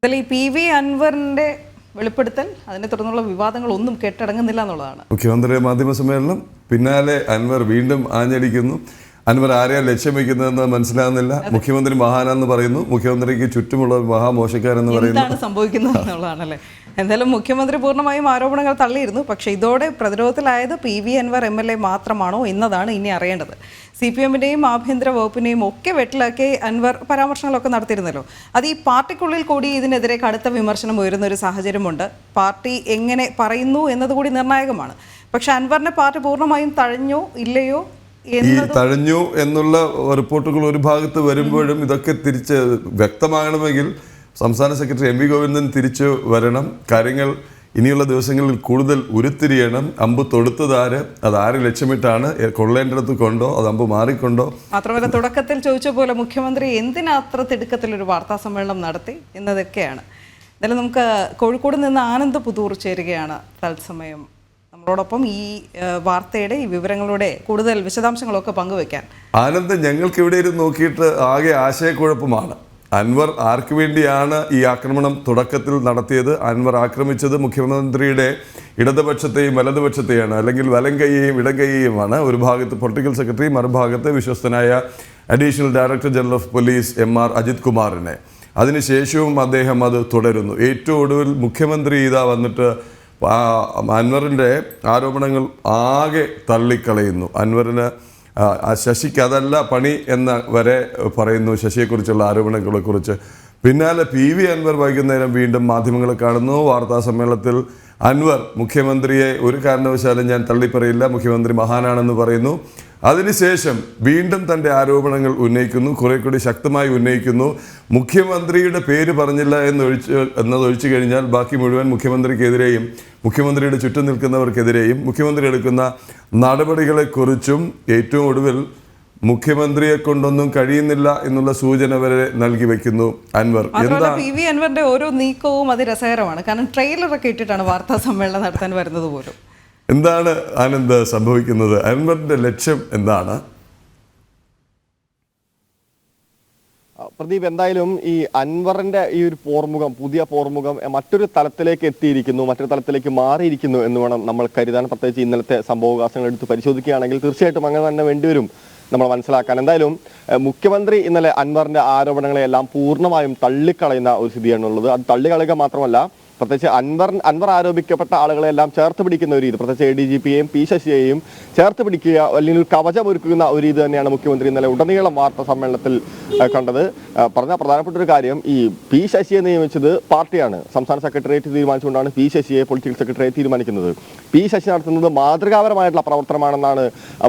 അതിൽ ഈ P V അൻവറിന്റെ വെളിപ്പെടുത്തൽ അതിനെ തുടർന്നുള്ള വിവാദങ്ങളൊന്നും കെട്ടടങ്ങുന്നില്ല എന്നുള്ളതാണ്. മുഖ്യമന്ത്രി മാധ്യമ സമ്മേളനം പിന്നാലെ അൻവർ വീണ്ടും ആഞ്ഞടിക്കുന്നു. അൻവർ ആരെയാണ് ലക്ഷ്യം വയ്ക്കുന്നതെന്ന് മനസ്സിലാകുന്നില്ല. മുഖ്യമന്ത്രി മഹാനെന്ന് പറയുന്നു, മുഖ്യമന്ത്രിക്ക് ചുറ്റുമുള്ള മഹാമോശക്കാരെന്ന് പറയുന്നു. എന്താണ് സംഭവിക്കുന്നത് എന്നുള്ളതാണല്ലേ. എന്തായാലും മുഖ്യമന്ത്രി പൂർണ്ണമായും ആരോപണങ്ങൾ തള്ളിയിരുന്നു. പക്ഷേ ഇതോടെ പ്രതിരോധത്തിലായത് പി വി അൻവർ MLA മാത്രമാണോ എന്നതാണ് ഇനി അറിയേണ്ടത്. CPM-ന്റെയും ആഭ്യന്തര വകുപ്പിനെയും ഒക്കെ വെട്ടിലാക്കി അൻവർ പരാമർശങ്ങളൊക്കെ നടത്തിയിരുന്നല്ലോ. അത് ഈ പാർട്ടിക്കുള്ളിൽ കൂടി ഇതിനെതിരെ കടുത്ത വിമർശനം ഉയരുന്ന ഒരു സാഹചര്യമുണ്ട്. പാർട്ടി എങ്ങനെ പറയുന്നു എന്നതുകൂടി നിർണായകമാണ്. പക്ഷെ അൻവറിനെ പാർട്ടി പൂർണ്ണമായും തഴഞ്ഞോ ഇല്ലയോ ഈ തഴഞ്ഞു എന്നുള്ള റിപ്പോർട്ടുകൾ ഒരു ഭാഗത്ത് വരുമ്പോഴും ഇതൊക്കെ തിരിച്ച് വ്യക്തമാകണമെങ്കിൽ സംസ്ഥാന സെക്രട്ടറി MV ഗോവിന്ദൻ തിരിച്ചു വരണം. കാര്യങ്ങൾ ഇനിയുള്ള ദിവസങ്ങളിൽ കൂടുതൽ ഉരുത്തിരിയണം. അമ്പ് തൊടുത്തതാര്, അതാരെ ലക്ഷ്യമിട്ടാണ്, കൊള്ളേണ്ടിടത്ത് കൊണ്ടോ അത് അമ്പ് മാറിക്കൊണ്ടോ. മാത്രമല്ല തുടക്കത്തിൽ ചോദിച്ച പോലെ മുഖ്യമന്ത്രി എന്തിനാ അത്ര തിടുക്കത്തിലൊരു വാർത്താ സമ്മേളനം നടത്തി എന്നതൊക്കെയാണ്. എന്നാലും നമുക്ക് കോഴിക്കോട് നിന്ന് ആനന്ദ് പുതൂർ ചേരുകയാണ് തത്സമയം നമ്മളോടൊപ്പം ഈ വാർത്തയുടെ ഈ വിവരങ്ങളുടെ കൂടുതൽ വിശദാംശങ്ങളൊക്കെ പങ്കുവെക്കാൻ. ആനന്ദ്, ഞങ്ങൾക്ക് ഇവിടെ ഇരുന്ന് നോക്കിയിട്ട് ആകെ ആശയക്കുഴപ്പമാണ്. അൻവർ ആർക്ക് വേണ്ടിയാണ് ഈ ആക്രമണം തുടക്കത്തിൽ നടത്തിയത്? അൻവർ ആക്രമിച്ചത് മുഖ്യമന്ത്രിയുടെ ഇടതുപക്ഷത്തെയും വലതുപക്ഷത്തെയാണ്, അല്ലെങ്കിൽ വലം കൈയെയും ഇടം കൈയെയുമാണ്. ഒരു ഭാഗത്ത് പൊളിറ്റിക്കൽ സെക്രട്ടറി, മറുഭാഗത്ത് വിശ്വസ്തനായ additional director general of police MR Ajith കുമാറിനെ. അതിനുശേഷവും അദ്ദേഹം അത് തുടരുന്നു. ഏറ്റവും ഒടുവിൽ മുഖ്യമന്ത്രി ഇതാ വന്നിട്ട് അൻവറിൻ്റെ ആരോപണങ്ങൾ ആകെ തള്ളിക്കളയുന്നു. അൻവറിന് ശശിക്ക് അതല്ല പണി എന്ന വരെ പറയുന്നു ശശിയെക്കുറിച്ചുള്ള ആരോപണങ്ങളെക്കുറിച്ച്. പിന്നാലെ PV അൻവർ വൈകുന്നേരം വീണ്ടും മാധ്യമങ്ങളെ കാണുന്നു. വാർത്താ സമ്മേളനത്തിൽ അൻവർ മുഖ്യമന്ത്രിയെ ഒരു കാരണവശാലും ഞാൻ തള്ളിപ്പറയില്ല, മുഖ്യമന്ത്രി മഹാനാണെന്ന് പറയുന്നു. അതിനുശേഷം വീണ്ടും തൻ്റെ ആരോപണങ്ങൾ ഉന്നയിക്കുന്നു, കുറെ കൂടി ശക്തമായി ഉന്നയിക്കുന്നു. മുഖ്യമന്ത്രിയുടെ പേര് പറഞ്ഞില്ല എന്നതൊഴിച്ചു കഴിഞ്ഞാൽ ബാക്കി മുഴുവൻ മുഖ്യമന്ത്രിക്കെതിരെയും മുഖ്യമന്ത്രിയുടെ ചുറ്റും നിൽക്കുന്നവർക്കെതിരെയും മുഖ്യമന്ത്രി എടുക്കുന്ന നടപടികളെക്കുറിച്ചും ഏറ്റവും ഒടുവിൽ മുഖ്യമന്ത്രിയെ കൊണ്ടൊന്നും കഴിയുന്നില്ല എന്നുള്ള സൂചന വരെ നൽകി വെക്കുന്നു അൻവർ. പി വി അൻവറിന്റെ ഓരോ നീക്കവും അതിരസകരമാണ്. കാരണം ട്രെയിലറൊക്കെ ഇട്ടിട്ടാണ് വാർത്താ സമ്മേളനം നടത്താൻ വരുന്നത് പോലും. എന്താണ് ആനന്ദ് സംഭവിക്കുന്നത്? അൻവറിന്റെ ലക്ഷ്യം എന്താണ്? പ്രദീപ്, എന്തായാലും ഈ അൻവറിന്റെ ഈ ഒരു പോർമുഖം, പുതിയ പോർമുഖം മറ്റൊരു തലത്തിലേക്ക് എത്തിയിരിക്കുന്നു, മറ്റൊരു തലത്തിലേക്ക് മാറിയിരിക്കുന്നു എന്ന് വേണം നമ്മൾ കരുതാൻ. പ്രത്യേകിച്ച് ഇന്നലത്തെ സംഭവവികാസങ്ങൾ എടുത്ത് പരിശോധിക്കുകയാണെങ്കിൽ തീർച്ചയായിട്ടും അങ്ങനെ തന്നെ വേണ്ടിവരും നമ്മൾ മനസ്സിലാക്കാൻ. എന്തായാലും മുഖ്യമന്ത്രി ഇന്നലെ അൻവറിന്റെ ആരോപണങ്ങളെല്ലാം പൂർണ്ണമായും തള്ളിക്കളയുന്ന ഒരു സ്ഥിതിയാണുള്ളത്. അത് തള്ളിക്കളയുക മാത്രമല്ല, പ്രത്യേകിച്ച് അൻവർ ആരോപിക്കപ്പെട്ട ആളുകളെല്ലാം ചേർത്ത് പിടിക്കുന്ന ഒരു രീതി, പ്രത്യേകിച്ച് ADGP-യെയും P ശശിയെയും ചേർത്ത് പിടിക്കുക, അല്ലെങ്കിൽ കവചമൊരുക്കുന്ന ഒരു രീതി തന്നെയാണ് മുഖ്യമന്ത്രി ഇന്നലെ ഉടനീളം വാർത്താ സമ്മേളനത്തിൽ കണ്ടത്. പറഞ്ഞ പ്രധാനപ്പെട്ട ഒരു കാര്യം, ഈ P ശശിയെ നിയമിച്ചത് പാർട്ടിയാണ്. സംസ്ഥാന സെക്രട്ടേറിയറ്റ് തീരുമാനിച്ചുകൊണ്ടാണ് P ശശിയെ പൊളിറ്റിക്കൽ സെക്രട്ടറിയായി തീരുമാനിക്കുന്നത്. P ശശി നടത്തുന്നത് മാതൃകാപരമായിട്ടുള്ള പ്രവർത്തനമാണെന്നാണ്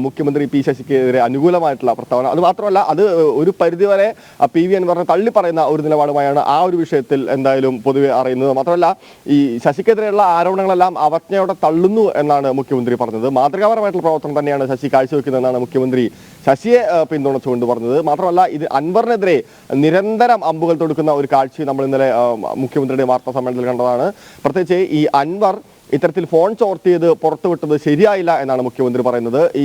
മുഖ്യമന്ത്രി P ശശിക്കെതിരെ അനുകൂലമായിട്ടുള്ള പ്രസ്താവന. അത് മാത്രമല്ല, അത് ഒരു പരിധിവരെ PV അൻവറിനെ തള്ളി പറയുന്ന ഒരു നിലപാടുമായാണ് ആ ഒരു വിഷയത്തിൽ എന്തായാലും പൊതുവെ അറിയുന്നത്. മാത്രമല്ല, ഈ ശശിക്കെതിരെയുള്ള ആരോപണങ്ങളെല്ലാം അവജ്ഞയോടെ തള്ളുന്നു എന്നാണ് മുഖ്യമന്ത്രി പറഞ്ഞത്. മാതൃകാപരമായിട്ടുള്ള പ്രവർത്തനം തന്നെയാണ് ശശി കാഴ്ചവെക്കുന്നതെന്നാണ് മുഖ്യമന്ത്രി ശശിയെ പിന്തുണച്ചുകൊണ്ട് പറഞ്ഞത്. മാത്രമല്ല, ഇത് അൻവറിനെതിരെ നിരന്തരം അമ്പുകൾ തൊടുക്കുന്ന ഒരു കാഴ്ച നമ്മൾ ഇന്നലെ മുഖ്യമന്ത്രിയുടെ വാർത്താ സമ്മേളനത്തിൽ കണ്ടതാണ്. പ്രത്യേകിച്ച് ഈ അൻവർ ഇത്തരത്തിൽ ഫോൺ ചോർത്തിയത് പുറത്തുവിട്ടത് ശരിയായില്ല എന്നാണ് മുഖ്യമന്ത്രി പറയുന്നത്. ഈ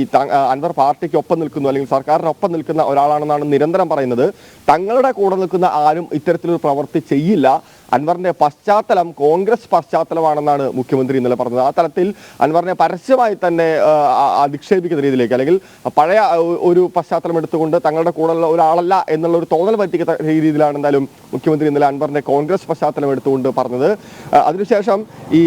അൻവർ പാർട്ടിക്ക് ഒപ്പം നിൽക്കുന്നു, അല്ലെങ്കിൽ സർക്കാരിനൊപ്പം നിൽക്കുന്ന ഒരാളാണെന്നാണ് നിരന്തരം പറയുന്നത്. തങ്ങളുടെ കൂടെ നിൽക്കുന്ന ആരും ഇത്തരത്തിലൊരു പ്രവൃത്തി ചെയ്യില്ല. അൻവറിന്റെ പശ്ചാത്തലം കോൺഗ്രസ് പശ്ചാത്തലമാണെന്നാണ് മുഖ്യമന്ത്രി ഇന്നലെ പറഞ്ഞത്. ആ തലത്തിൽ അൻവറിനെ പരസ്യമായി തന്നെ അധിക്ഷേപിക്കുന്ന രീതിയിലേക്ക്, അല്ലെങ്കിൽ പഴയ ഒരു പശ്ചാത്തലം എടുത്തുകൊണ്ട് തങ്ങളുടെ കൂടെയുള്ള ഒരാളല്ല എന്നുള്ള ഒരു തോന്നൽ പറ്റിക്കുന്ന രീതിയിലാണ് എന്തായാലും മുഖ്യമന്ത്രി ഇന്നലെ അൻവറിന്റെ കോൺഗ്രസ് പശ്ചാത്തലം എടുത്തുകൊണ്ട് പറഞ്ഞത്. അതിനുശേഷം ഈ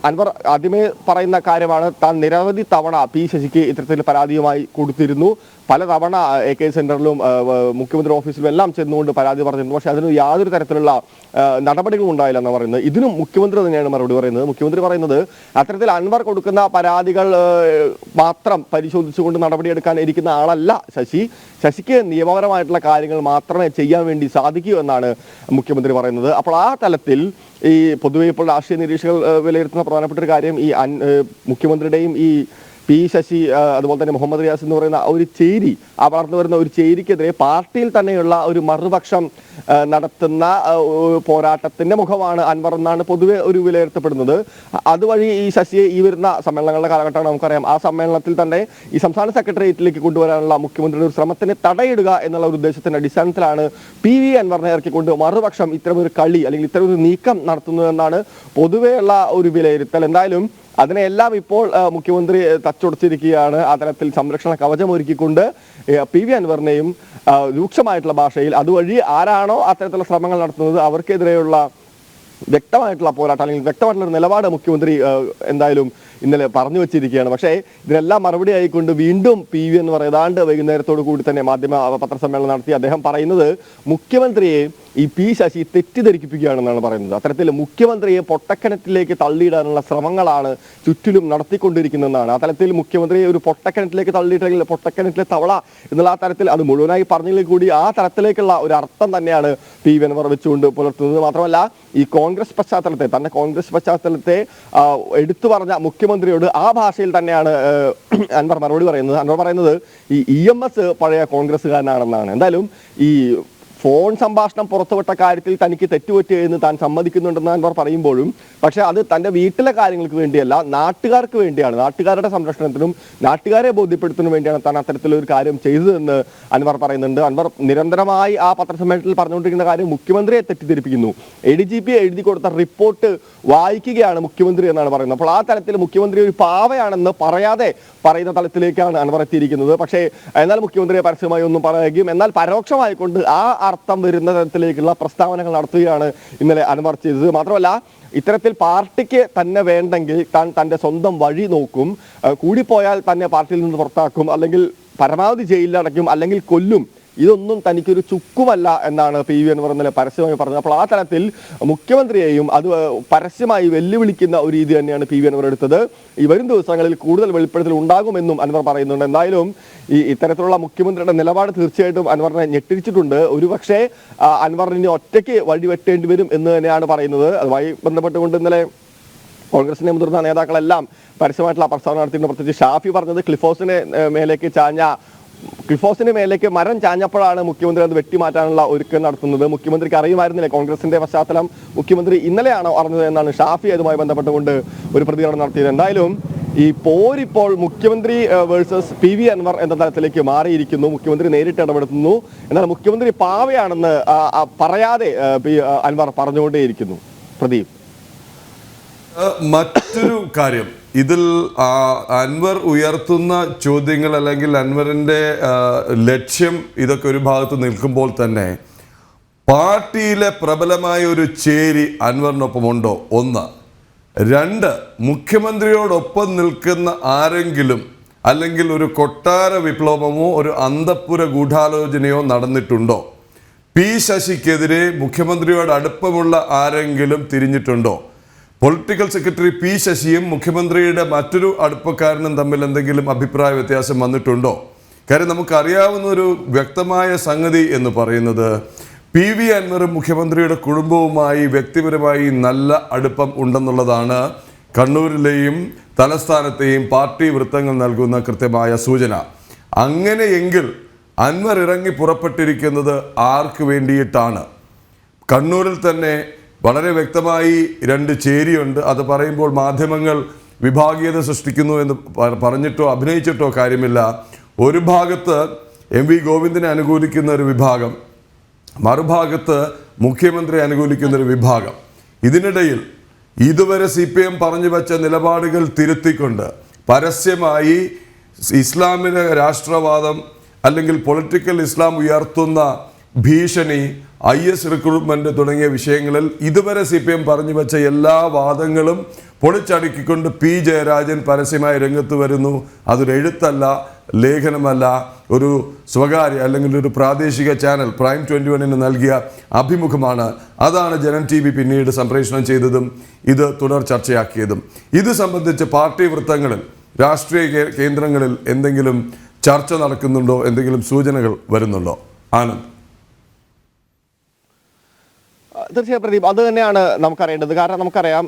അൻവർ ആദ്യമേ പറയുന്ന കാര്യമാണ്, താൻ നിരവധി തവണ P ശശിക്ക് ഇത്തരത്തിൽ പരാതിയുമായി കൊടുത്തിരുന്നു. പല തവണ AK സെന്ററിലും മുഖ്യമന്ത്രി ഓഫീസിലും എല്ലാം ചെന്നുകൊണ്ട് പരാതി പറഞ്ഞിരുന്നു. പക്ഷെ അതിന് യാതൊരു തരത്തിലുള്ള നടപടികളും ഉണ്ടായില്ല എന്ന് പറയുന്നത്. ഇതിനും മുഖ്യമന്ത്രി തന്നെയാണ് മറുപടി പറയുന്നത്. മുഖ്യമന്ത്രി പറയുന്നത്, അത്തരത്തിൽ അൻവർ കൊടുക്കുന്ന പരാതികൾ മാത്രം പരിശോധിച്ചുകൊണ്ട് നടപടിയെടുക്കാൻ ഇരിക്കുന്ന ആളല്ല ശശി. ശശിക്ക് നിയമപരമായിട്ടുള്ള കാര്യങ്ങൾ മാത്രമേ ചെയ്യാൻ വേണ്ടി സാധിക്കൂ എന്നാണ് മുഖ്യമന്ത്രി പറയുന്നത്. അപ്പോൾ ആ തലത്തിൽ ഈ പൊതുവെ ഇപ്പോൾ രാഷ്ട്രീയ നിരീക്ഷകർ വിലയിരുത്തുന്ന പ്രധാനപ്പെട്ട ഒരു കാര്യം, ഈ മുഖ്യമന്ത്രിയുടെയും ഈ പി ശശി അതുപോലെ തന്നെ മുഹമ്മദ് റിയാസ് എന്ന് പറയുന്ന ഒരു ചേരി, ആ വളർന്നു വരുന്ന ഒരു ചേരിക്കെതിരെ പാർട്ടിയിൽ തന്നെയുള്ള ഒരു മറുപക്ഷം നടത്തുന്ന പോരാട്ടത്തിന്റെ മുഖമാണ് അൻവർ എന്നാണ് പൊതുവെ ഒരു വിലയിരുത്തപ്പെടുന്നത്. അതുവഴി ഈ ശശിയെ ഈ വരുന്ന സമ്മേളനങ്ങളുടെ കാലഘട്ടമാണ് നമുക്കറിയാം. ആ സമ്മേളനത്തിൽ തന്നെ ഈ സംസ്ഥാന സെക്രട്ടേറിയറ്റിലേക്ക് കൊണ്ടുവരാനുള്ള മുഖ്യമന്ത്രിയുടെ ഒരു ശ്രമത്തിന് തടയിടുക എന്നുള്ള ഒരു ഉദ്ദേശത്തിന്റെ അടിസ്ഥാനത്തിലാണ് PV അൻവറിനെ ഇറക്കിക്കൊണ്ട് മറുപക്ഷം ഇത്തരമൊരു കളി അല്ലെങ്കിൽ ഇത്തരമൊരു നീക്കം നടത്തുന്നതെന്നാണ് പൊതുവെയുള്ള ഒരു വിലയിരുത്തൽ. എന്തായാലും അതിനെല്ലാം ഇപ്പോൾ മുഖ്യമന്ത്രി തച്ചുടച്ചിരിക്കുകയാണ്. ആ തരത്തിൽ സംരക്ഷണ കവചം ഒരുക്കിക്കൊണ്ട് PV അൻവറിനെയും രൂക്ഷമായിട്ടുള്ള ഭാഷയിൽ അതുവഴി ആരാണോ അത്തരത്തിലുള്ള ശ്രമങ്ങൾ നടത്തുന്നത് അവർക്കെതിരെയുള്ള വ്യക്തമായിട്ടുള്ള പോരാട്ടം അല്ലെങ്കിൽ വ്യക്തമായിട്ടുള്ള നിലപാട് മുഖ്യമന്ത്രി എന്തായാലും ഇന്നലെ പറഞ്ഞു വെച്ചിരിക്കുകയാണ്. പക്ഷേ ഇതിനെല്ലാം മറുപടി ആയിക്കൊണ്ട് വീണ്ടും PV അൻവർ ഏതാണ്ട് വൈകുന്നേരത്തോടു കൂടി തന്നെ മാധ്യമ പത്രസമ്മേളനം നടത്തി അദ്ദേഹം പറയുന്നത് മുഖ്യമന്ത്രിയെ ഈ P ശശി തെറ്റിദ്ധരിപ്പിക്കുകയാണെന്നാണ് പറയുന്നത്. അത്തരത്തിൽ മുഖ്യമന്ത്രിയെ പൊട്ടക്കിണറ്റിലേക്ക് തള്ളിയിടാനുള്ള ശ്രമങ്ങളാണ് ചുറ്റിലും നടത്തിക്കൊണ്ടിരിക്കുന്നതെന്നാണ്. ആ തലത്തിൽ മുഖ്യമന്ത്രിയെ ഒരു പൊട്ടക്കിണറ്റിലേക്ക് തള്ളിയിട്ടെങ്കിൽ പൊട്ടക്കിണറ്റിലെ തവള എന്നുള്ള ആ തരത്തിൽ അത് മുഴുവനായി പറഞ്ഞെങ്കിൽ കൂടി ആ തരത്തിലേക്കുള്ള ഒരു അർത്ഥം തന്നെയാണ് PV അൻവർ വെച്ചുകൊണ്ട് പുലർത്തുന്നത്. മാത്രമല്ല ഈ കോൺഗ്രസ് പശ്ചാത്തലത്തെ എടുത്തു പറഞ്ഞ മുഖ്യമന്ത്രിയോട് ആ ഭാഷയിൽ തന്നെയാണ് അൻവർ മറുപടി പറയുന്നത്. അൻവർ പറയുന്നത് ഈ EMS പഴയ കോൺഗ്രസ്സുകാരനാണെന്നാണ്. എന്തായാലും ഈ ഫോൺ സംഭാഷണം പുറത്തുവിട്ട കാര്യത്തിൽ തനിക്ക് തെറ്റുപറ്റിയെന്ന് താൻ സമ്മതിക്കുന്നുണ്ടെന്ന് അൻവർ പറയുമ്പോഴും പക്ഷെ അത് തന്റെ വീട്ടിലെ കാര്യങ്ങൾക്ക് വേണ്ടിയല്ല, നാട്ടുകാർക്ക് വേണ്ടിയാണ്, നാട്ടുകാരുടെ സംരക്ഷണത്തിനും നാട്ടുകാരെ ബോധ്യപ്പെടുത്തുന്നതിനും വേണ്ടിയാണ് താൻ അത്തരത്തിലൊരു കാര്യം ചെയ്തതെന്ന് അൻവർ പറയുന്നുണ്ട്. അൻവർ നിരന്തരമായി ആ പത്രസമ്മേളനത്തിൽ പറഞ്ഞുകൊണ്ടിരിക്കുന്ന കാര്യം മുഖ്യമന്ത്രിയെ തെറ്റിദ്ധരിപ്പിക്കുന്നു. ADGP എഴുതി കൊടുത്ത റിപ്പോർട്ട് വായിക്കുകയാണ് മുഖ്യമന്ത്രി എന്നാണ് പറയുന്നത്. അപ്പോൾ ആ തലത്തിൽ മുഖ്യമന്ത്രി ഒരു പാവയാണെന്ന് പറയാതെ പറയുന്ന തലത്തിലേക്കാണ് അൻവർ എത്തിയിരിക്കുന്നത്. പക്ഷേ എന്നാൽ മുഖ്യമന്ത്രിയെ പരസ്യമായി ഒന്നും പറയുകയും എന്നാൽ പരോക്ഷമായിക്കൊണ്ട് ആ അർത്ഥം വരുന്ന തരത്തിലേക്കുള്ള പ്രസ്താവനകൾ നടത്തുകയാണ് ഇന്നലെ അൻവർ ചെയ്തത്. മാത്രമല്ല ഇത്തരത്തിൽ പാർട്ടിക്ക് തന്നെ വേണ്ടെങ്കിൽ താൻ തന്റെ സ്വന്തം വഴി നോക്കും, കൂടിപ്പോയാൽ തന്നെ പാർട്ടിയിൽ നിന്ന് പുറത്താക്കും, അല്ലെങ്കിൽ പരമാവധി ജയിലിലടയ്ക്കും, അല്ലെങ്കിൽ കൊല്ലും, ഇതൊന്നും തനിക്കൊരു ചുക്കുമല്ല എന്നാണ് PV അൻവർ ഇന്നലെ പരസ്യമായി പറഞ്ഞത്. അപ്പോൾ ആ തലത്തിൽ മുഖ്യമന്ത്രിയെയും അത് പരസ്യമായി വെല്ലുവിളിക്കുന്ന ഒരു രീതി തന്നെയാണ് PV അൻവർ എടുത്തത്. ഈ വരും ദിവസങ്ങളിൽ കൂടുതൽ വെളിപ്പെടുത്തൽ ഉണ്ടാകുമെന്നും അൻവർ പറയുന്നുണ്ട്. എന്തായാലും ഇത്തരത്തിലുള്ള മുഖ്യമന്ത്രിയുടെ നിലപാട് തീർച്ചയായിട്ടും അൻവറിനെ ഞെട്ടിച്ചിട്ടുണ്ട്. ഒരുപക്ഷെ അൻവറിന് ഒറ്റയ്ക്ക് വഴിവെട്ടേണ്ടി വരും എന്ന് തന്നെയാണ് പറയുന്നത്. അതുമായി ബന്ധപ്പെട്ടുകൊണ്ട് ഇന്നലെ കോൺഗ്രസിന്റെ മുതിർന്ന നേതാക്കളെല്ലാം പരസ്യമായിട്ടുള്ള പ്രസ്താവന നടത്തിയിട്ടുണ്ട്. പ്രത്യേകിച്ച് ഷാഫി പറഞ്ഞത് ക്ലിഫോസിന് മേലേക്ക് മരം ചാഞ്ഞപ്പോഴാണ് മുഖ്യമന്ത്രി അത് വെട്ടിമാറ്റാനുള്ള ഒരുക്കം നടത്തുന്നത്. മുഖ്യമന്ത്രിക്ക് അറിയുമായിരുന്നില്ല കോൺഗ്രസിന്റെ പശ്ചാത്തലം, മുഖ്യമന്ത്രി ഇന്നലെയാണോ അറിഞ്ഞത് എന്നാണ് ഷാഫി അതുമായി ബന്ധപ്പെട്ടുകൊണ്ട് ഒരു പ്രതികരണം നടത്തിയത്. എന്തായാലും ഈ പോരിപ്പോൾ മുഖ്യമന്ത്രി വേഴ്സസ് PV അൻവർ എന്ന തലത്തിലേക്ക് മാറിയിരിക്കുന്നു. മുഖ്യമന്ത്രി നേരിട്ട് ഇടപെടുത്തുന്നു, എന്നാൽ മുഖ്യമന്ത്രി പാവയാണെന്ന് പറയാതെ അൻവർ പറഞ്ഞുകൊണ്ടേയിരിക്കുന്നു. പ്രദീപ്, മറ്റൊരു കാര്യം, ഇതിൽ അൻവർ ഉയർത്തുന്ന ചോദ്യങ്ങൾ അല്ലെങ്കിൽ അൻവറിൻ്റെ ലക്ഷ്യം ഇതൊക്കെ ഒരു ഭാഗത്ത് നിൽക്കുമ്പോൾ തന്നെ പാർട്ടിയിലെ പ്രബലമായ ഒരു ചേരി അൻവറിനൊപ്പമുണ്ടോ? ഒന്ന്. രണ്ട്, മുഖ്യമന്ത്രിയോടൊപ്പം നിൽക്കുന്ന ആരെങ്കിലും അല്ലെങ്കിൽ ഒരു കൊട്ടാര വിപ്ലവമോ ഒരു അന്തഃപുര ഗൂഢാലോചനയോ നടന്നിട്ടുണ്ടോ? P ശശിക്കെതിരെ മുഖ്യമന്ത്രിയോട് അടുപ്പമുള്ള ആരെങ്കിലും തിരിഞ്ഞിട്ടുണ്ടോ? പൊളിറ്റിക്കൽ സെക്രട്ടറി P ശശിയും മുഖ്യമന്ത്രിയുടെ മറ്റൊരു അടുപ്പക്കാരനും തമ്മിൽ എന്തെങ്കിലും അഭിപ്രായ വ്യത്യാസം വന്നിട്ടുണ്ടോ? കാര്യം നമുക്കറിയാവുന്ന ഒരു വ്യക്തമായ സംഗതി എന്ന് പറയുന്നത് PV അൻവറും മുഖ്യമന്ത്രിയുടെ കുടുംബവുമായി വ്യക്തിപരമായി നല്ല അടുപ്പം ഉണ്ടെന്നുള്ളതാണ് കണ്ണൂരിലെയും തലസ്ഥാനത്തെയും പാർട്ടി വൃത്തങ്ങൾ നൽകുന്ന കൃത്യമായ സൂചന. അങ്ങനെയെങ്കിൽ അൻവർ ഇറങ്ങി പുറപ്പെട്ടിരിക്കുന്നത് ആർക്ക് വേണ്ടിയിട്ടാണ്? കണ്ണൂരിൽ തന്നെ വളരെ വ്യക്തമായി രണ്ട് ചേരിയുണ്ട്. അത് പറയുമ്പോൾ മാധ്യമങ്ങൾ വിഭാഗീയത സൃഷ്ടിക്കുന്നു എന്ന് പറഞ്ഞിട്ടോ അഭിനയിച്ചിട്ടോ കാര്യമില്ല. ഒരു ഭാഗത്ത് MV ഗോവിന്ദനെ അനുകൂലിക്കുന്ന ഒരു വിഭാഗം, മറുഭാഗത്ത് മുഖ്യമന്ത്രി അനുകൂലിക്കുന്ന ഒരു വിഭാഗം. ഇതിനിടയിൽ ഇതുവരെ CPM പറഞ്ഞു വച്ച നിലപാടുകൾ തിരുത്തിക്കൊണ്ട് പരസ്യമായി ഇസ്ലാമിക രാഷ്ട്രവാദം അല്ലെങ്കിൽ പൊളിറ്റിക്കൽ ഇസ്ലാം ഉയർത്തുന്ന ഭീഷണി, IS റിക്രൂട്ട്മെന്റ് തുടങ്ങിയ വിഷയങ്ങളിൽ ഇതുവരെ CPM പറഞ്ഞു വെച്ച എല്ലാ വാദങ്ങളും പൊളിച്ചടുക്കിക്കൊണ്ട് P ജയരാജൻ പരസ്യമായി രംഗത്ത് വരുന്നു. അതൊരു എഴുത്തല്ല, ലേഖനമല്ല, ഒരു സ്വകാര്യ അല്ലെങ്കിൽ ഒരു പ്രാദേശിക ചാനൽ പ്രൈം 21 നൽകിയ അഭിമുഖമാണ്. അതാണ് ജനം TV പിന്നീട് സംപ്രേഷണം ചെയ്തതും ഇത് തുടർ ചർച്ചയാക്കിയതും. ഇത് സംബന്ധിച്ച് പാർട്ടി വൃത്തങ്ങളിൽ, രാഷ്ട്രീയ കേന്ദ്രങ്ങളിൽ എന്തെങ്കിലും ചർച്ച നടക്കുന്നുണ്ടോ? എന്തെങ്കിലും സൂചനകൾ വരുന്നുണ്ടോ? ആനന്ദ്, തീർച്ചയായും പ്രദീപ്, അത് തന്നെയാണ് നമുക്കറിയേണ്ടത്. കാരണം നമുക്കറിയാം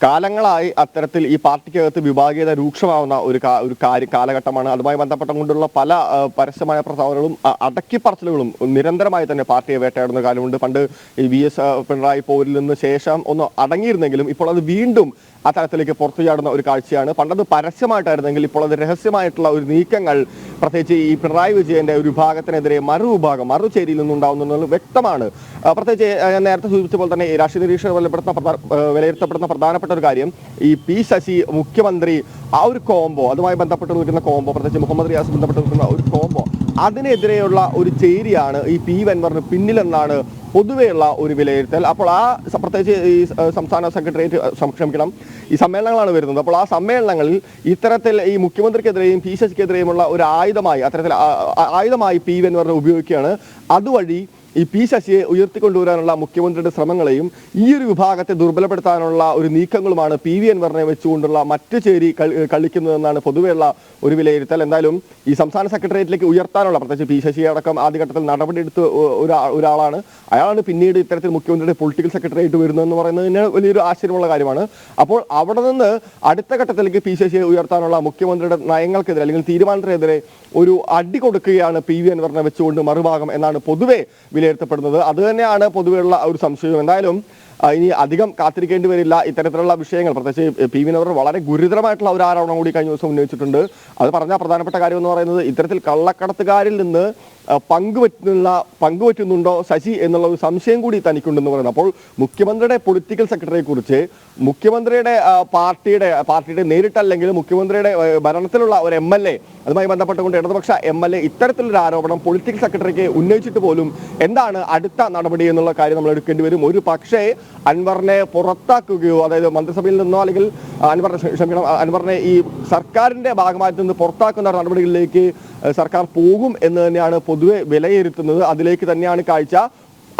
കാലങ്ങളായി അത്തരത്തിൽ ഈ പാർട്ടിക്കകത്ത് വിഭാഗീയത രൂക്ഷമാവുന്ന ഒരു കാലഘട്ടമാണ്. അതുമായി ബന്ധപ്പെട്ടുകൊണ്ടുള്ള പല പരസ്യമായ പ്രസ്താവനകളും അടക്കിപ്പറച്ചിലുകളും നിരന്തരമായി തന്നെ പാർട്ടിയെ വേട്ടയാടുന്ന കാലമുണ്ട്. പണ്ട് ഈ VS പിണറായി പോരിൽ നിന്ന് ശേഷം ഒന്ന് അടങ്ങിയിരുന്നെങ്കിലും ഇപ്പോൾ അത് വീണ്ടും ആ തലത്തിലേക്ക് പുറത്തു ചാടുന്ന ഒരു കാഴ്ചയാണ്. പണ്ടത് പരസ്യമായിട്ടായിരുന്നെങ്കിൽ ഇപ്പോൾ അത് രഹസ്യമായിട്ടുള്ള ഒരു നീക്കങ്ങൾ പ്രത്യേകിച്ച് ഈ പിണറായി വിജയന്റെ ഒരു വിഭാഗത്തിനെതിരെ മറുചേരിയിൽ നിന്നുണ്ടാവുന്നത് വ്യക്തമാണ്. പ്രത്യേകിച്ച് ഞാൻ നേരത്തെ സൂചിപ്പിച്ച പോലെ തന്നെ രാഷ്ട്രീയ നിരീക്ഷകർ വിലയിരുത്തപ്പെടുന്ന പ്രധാനപ്പെട്ട ഒരു കാര്യം ഈ P ശശി മുഖ്യമന്ത്രി ആ ഒരു കോംബോ, അതുമായി ബന്ധപ്പെട്ട് നിൽക്കുന്ന കോംബോ, പ്രത്യേകിച്ച് മുഹമ്മദ് റിയാസ് ബന്ധപ്പെട്ട് നിൽക്കുന്ന ഒരു കോംബോ, അതിനെതിരെയുള്ള ഒരു ചേരിയാണ് ഈ P അൻവറിന് പിന്നിലെന്നാണ് പൊതുവെയുള്ള ഒരു വിലയിരുത്തൽ. അപ്പോൾ ആ പ്രത്യേകിച്ച് ഈ സംസ്ഥാന സെക്രട്ടേറിയറ്റ് ക്ഷമിക്കണം ഈ സമ്മേളനങ്ങളാണ് വരുന്നത്. അപ്പോൾ ആ സമ്മേളനങ്ങളിൽ ഇത്തരത്തിൽ ഈ മുഖ്യമന്ത്രിക്കെതിരെയും P ശശിക്കെതിരെയുമുള്ള ഒരു ആയുധമായി ആയുധമായി P അൻവറിനെ ഉപയോഗിക്കുകയാണ്. അതുവഴി ഈ P ശശിയെ ഉയർത്തിക്കൊണ്ടുവരാനുള്ള മുഖ്യമന്ത്രിയുടെ ശ്രമങ്ങളെയും ഈ ഒരു വിഭാഗത്തെ ദുർബലപ്പെടുത്താനുള്ള ഒരു നീക്കങ്ങളുമാണ് PV അൻവറിനെ വെച്ചുകൊണ്ടുള്ള മറ്റു ചേരി കളിക്കുന്നതെന്നാണ് പൊതുവെയുള്ള ഒരു വിലയിരുത്തൽ. എന്തായാലും ഈ സംസ്ഥാന സെക്രട്ടേറിയറ്റിലേക്ക് ഉയർത്താനുള്ള പ്രത്യേകിച്ച് P ശശി അടക്കം ആദ്യഘട്ടത്തിൽ നടപടിയെടുത്ത ഒരാളാണ്. അയാളാണ് പിന്നീട് ഇത്തരത്തിൽ മുഖ്യമന്ത്രിയുടെ പൊളിറ്റിക്കൽ സെക്രട്ടറിയായിട്ട് വരുന്നതെന്ന് പറയുന്നതിന് വലിയൊരു ആശ്ചര്യമുള്ള കാര്യമാണ്. അപ്പോൾ അവിടെ നിന്ന് അടുത്ത ഘട്ടത്തിലേക്ക് P ശശിയെ ഉയർത്താനുള്ള മുഖ്യമന്ത്രിയുടെ നയങ്ങൾക്കെതിരെ അല്ലെങ്കിൽ തീരുമാനത്തിനെതിരെ ഒരു അടി കൊടുക്കുകയാണ് PV അൻവറിനെ വെച്ചുകൊണ്ട് മറുഭാഗം എന്നാണ് പൊതുവെ വിലയിരുത്തപ്പെടുന്നത്. അത് തന്നെയാണ് പൊതുവെയുള്ള ഒരു സംശയം. എന്തായാലും ഇനി അധികം കാത്തിരിക്കേണ്ടി വരില്ല ഇത്തരത്തിലുള്ള വിഷയങ്ങൾ. പ്രത്യേകിച്ച് PV അൻവർ വളരെ ഗുരുതരമായിട്ടുള്ള ഒരു ആരോപണം കൂടി കഴിഞ്ഞ ദിവസം ഉന്നയിച്ചിട്ടുണ്ട്. അത് പറഞ്ഞ പ്രധാനപ്പെട്ട കാര്യം എന്ന് പറയുന്നത് ഇത്തരത്തിൽ കള്ളക്കടത്തുകാരിൽ നിന്ന് പങ്കുപറ്റുന്നുണ്ടോ ശശി എന്നുള്ള ഒരു സംശയം കൂടി തനിക്കുണ്ടെന്ന് പറയുന്നത്. അപ്പോൾ മുഖ്യമന്ത്രിയുടെ പൊളിറ്റിക്കൽ സെക്രട്ടറിയെ കുറിച്ച് മുഖ്യമന്ത്രിയുടെ പാർട്ടിയുടെ നേരിട്ടല്ലെങ്കിൽ മുഖ്യമന്ത്രിയുടെ ഭരണത്തിലുള്ള ഒരു MLA, അതുമായി ബന്ധപ്പെട്ടുകൊണ്ട് ഇടതുപക്ഷ MLA ഇത്തരത്തിലൊരു ആരോപണം പൊളിറ്റിക്കൽ സെക്രട്ടറിക്ക് ഉന്നയിച്ചിട്ട് പോലും എന്താണ് അടുത്ത നടപടി എന്നുള്ള കാര്യം നമ്മൾ എടുക്കേണ്ടി വരും. ഒരു പക്ഷേ അൻവറിനെ പുറത്താക്കുകയോ, അതായത് മന്ത്രിസഭയിൽ നിന്നോ അല്ലെങ്കിൽ അൻവറിനെ ഈ സർക്കാരിന്റെ ഭാഗമായിട്ട് നിന്ന് പുറത്താക്കുന്ന നടപടികളിലേക്ക് സർക്കാർ പോകും എന്ന് തന്നെയാണ് പൊതുവെ വിലയിരുത്തുന്നത്. അതിലേക്ക് തന്നെയാണ് കാഴ്ച.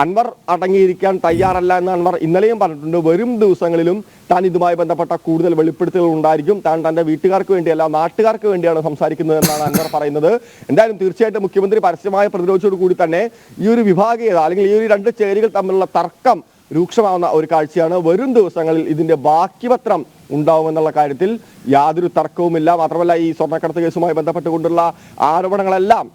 അൻവർ അടങ്ങിയിരിക്കാൻ തയ്യാറല്ല എന്ന് അൻവർ ഇന്നലെയും പറഞ്ഞിട്ടുണ്ട്. വരും ദിവസങ്ങളിലും താൻ ഇതുമായി ബന്ധപ്പെട്ട കൂടുതൽ വെളിപ്പെടുത്തലുകൾ ഉണ്ടായിരിക്കും. താൻ തന്റെ വീട്ടുകാർക്ക് വേണ്ടിയല്ല നാട്ടുകാർക്ക് വേണ്ടിയാണ് സംസാരിക്കുന്നത് എന്നാണ് അൻവർ പറയുന്നത്. എന്തായാലും തീർച്ചയായിട്ടും മുഖ്യമന്ത്രി പരസ്യമായ പ്രതിരോധത്തോടു കൂടി തന്നെ ഈ ഒരു വിഭാഗീയത അല്ലെങ്കിൽ ഈ ഒരു രണ്ട് ചേരികൾ തമ്മിലുള്ള തർക്കം രൂക്ഷമാവുന്ന ഒരു കാഴ്ചയാണ്. വരും ദിവസങ്ങളിൽ ഇതിന്റെ ബാക്കിപത്രം ഉണ്ടാവുമെന്നുള്ള കാര്യത്തിൽ യാതൊരു തർക്കവുമില്ല. മാത്രമല്ല ഈ സ്വർണ്ണക്കടത്ത് കേസുമായി ബന്ധപ്പെട്ടുകൊണ്ടുള്ള ആരോപണങ്ങളെല്ലാം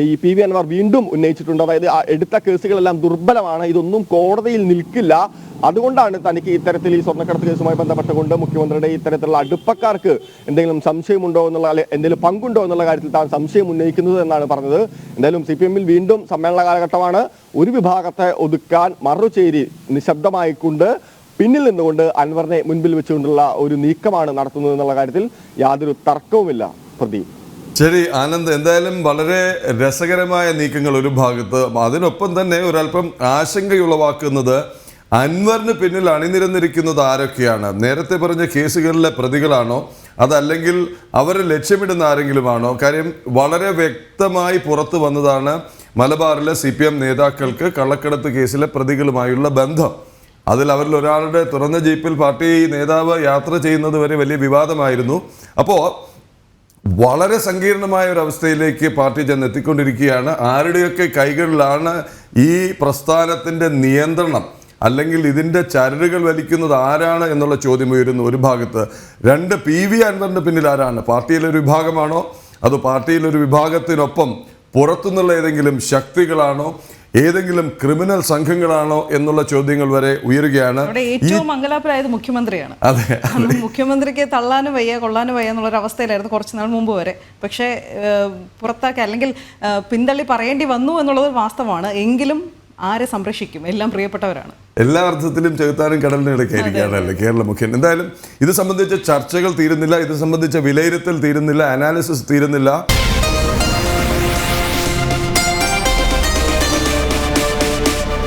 ഈ PV അൻവർ വീണ്ടും ഉന്നയിച്ചിട്ടുണ്ട്. അതായത് എടുത്ത കേസുകളെല്ലാം ദുർബലമാണ്, ഇതൊന്നും കോടതിയിൽ നിൽക്കില്ല. അതുകൊണ്ടാണ് തനിക്ക് ഇത്തരത്തിൽ ഈ സ്വർണ്ണക്കടത്ത് കേസുമായി ബന്ധപ്പെട്ടുകൊണ്ട് മുഖ്യമന്ത്രിയുടെ ഇത്തരത്തിലുള്ള അടുപ്പക്കാർക്ക് എന്തെങ്കിലും സംശയമുണ്ടോ എന്നുള്ള എന്തെങ്കിലും പങ്കുണ്ടോ എന്നുള്ള കാര്യത്തിൽ താൻ സംശയം ഉന്നയിക്കുന്നത് എന്നാണ് പറഞ്ഞത്. എന്തായാലും CPM-ൽ വീണ്ടും സമ്മേളന കാലഘട്ടമാണ്. ഒരു വിഭാഗത്തെ ഒതുക്കാൻ മറുചേരി നിശബ്ദമായിക്കൊണ്ട് പിന്നിൽ നിന്നുകൊണ്ട് അൻവറിനെ മുൻപിൽ വെച്ചുകൊണ്ടുള്ള ഒരു നീക്കമാണ് നടത്തുന്നത് എന്നുള്ള കാര്യത്തിൽ യാതൊരു തർക്കവുമില്ല. പ്രദീപ്, ശരി ആനന്ദ്, എന്തായാലും വളരെ രസകരമായ നീക്കങ്ങൾ ഒരു ഭാഗത്ത്. അതിനൊപ്പം തന്നെ ഒരല്പം ആശങ്കയുളവാക്കുന്നത് അൻവറിന് പിന്നിൽ അണിനിരന്നിരിക്കുന്നത് ആരൊക്കെയാണ്? നേരത്തെ പറഞ്ഞ കേസുകളിലെ പ്രതികളാണോ, അതല്ലെങ്കിൽ അവരെ ലക്ഷ്യമിടുന്ന ആരെങ്കിലുമാണോ? കാര്യം വളരെ വ്യക്തമായി പുറത്തു വന്നതാണ് മലബാറിലെ CPM നേതാക്കൾക്ക് കള്ളക്കടത്ത് കേസിലെ പ്രതികളുമായുള്ള ബന്ധം. അതിൽ അവരിൽ ഒരാളുടെ തുറന്ന ജീപ്പിൽ പാർട്ടി നേതാവ് യാത്ര ചെയ്യുന്നത് വരെ വലിയ വിവാദമായിരുന്നു. അപ്പോൾ വളരെ സങ്കീർണമായ ഒരു അവസ്ഥയിലേക്ക് പാർട്ടി ചെന്നെത്തിക്കൊണ്ടിരിക്കുകയാണ്. ആരുടെയൊക്കെ കൈകളിലാണ് ഈ പ്രസ്ഥാനത്തിൻ്റെ നിയന്ത്രണം, അല്ലെങ്കിൽ ഇതിൻ്റെ ചരടുകൾ വലിക്കുന്നത് ആരാണ് എന്നുള്ള ചോദ്യം ഉയരുന്നു ഒരു ഭാഗത്ത്. രണ്ട്, PV അൻവറിൻ്റെ പിന്നിൽ ആരാണ്? പാർട്ടിയിലൊരു വിഭാഗമാണോ, അതോ പാർട്ടിയിലൊരു വിഭാഗത്തിനൊപ്പം പുറത്തുനിന്നുള്ള ഏതെങ്കിലും ശക്തികളാണോ, ഏതെങ്കിലും ക്രിമിനൽ സംഘങ്ങളാണോ എന്നുള്ള ചോദ്യങ്ങൾ വരെ ഉയരുകയാണ്. ഏറ്റവും മംഗലാപുരായത് മുഖ്യമന്ത്രിയാണ്. അതെ, മുഖ്യമന്ത്രിക്ക് തള്ളാനും വയ്യ കൊള്ളാനും വയ്യ എന്നുള്ളൊരു അവസ്ഥയിലായിരുന്നു കുറച്ച് നാൾ മുമ്പ് വരെ. പക്ഷേ പുറത്താക്കി അല്ലെങ്കിൽ പിന്തള്ളി പറയേണ്ടി വന്നു എന്നുള്ളത് വാസ്തവമാണ്. എങ്കിലും ആരെ സംരക്ഷിക്കും? എല്ലാം പ്രിയപ്പെട്ടവരാണ്. എല്ലാ അർത്ഥത്തിലും ചെകുത്താനും കടലിനും ഇടയ്ക്കായിരിക്കുകയാണല്ലേ കേരള മുഖ്യൻ. എന്തായാലും ഇത് സംബന്ധിച്ച ചർച്ചകൾ തീരുന്നില്ല, ഇത് സംബന്ധിച്ച വിലയിരുത്തൽ തീരുന്നില്ല, അനാലിസിസ് തീരുന്നില്ല.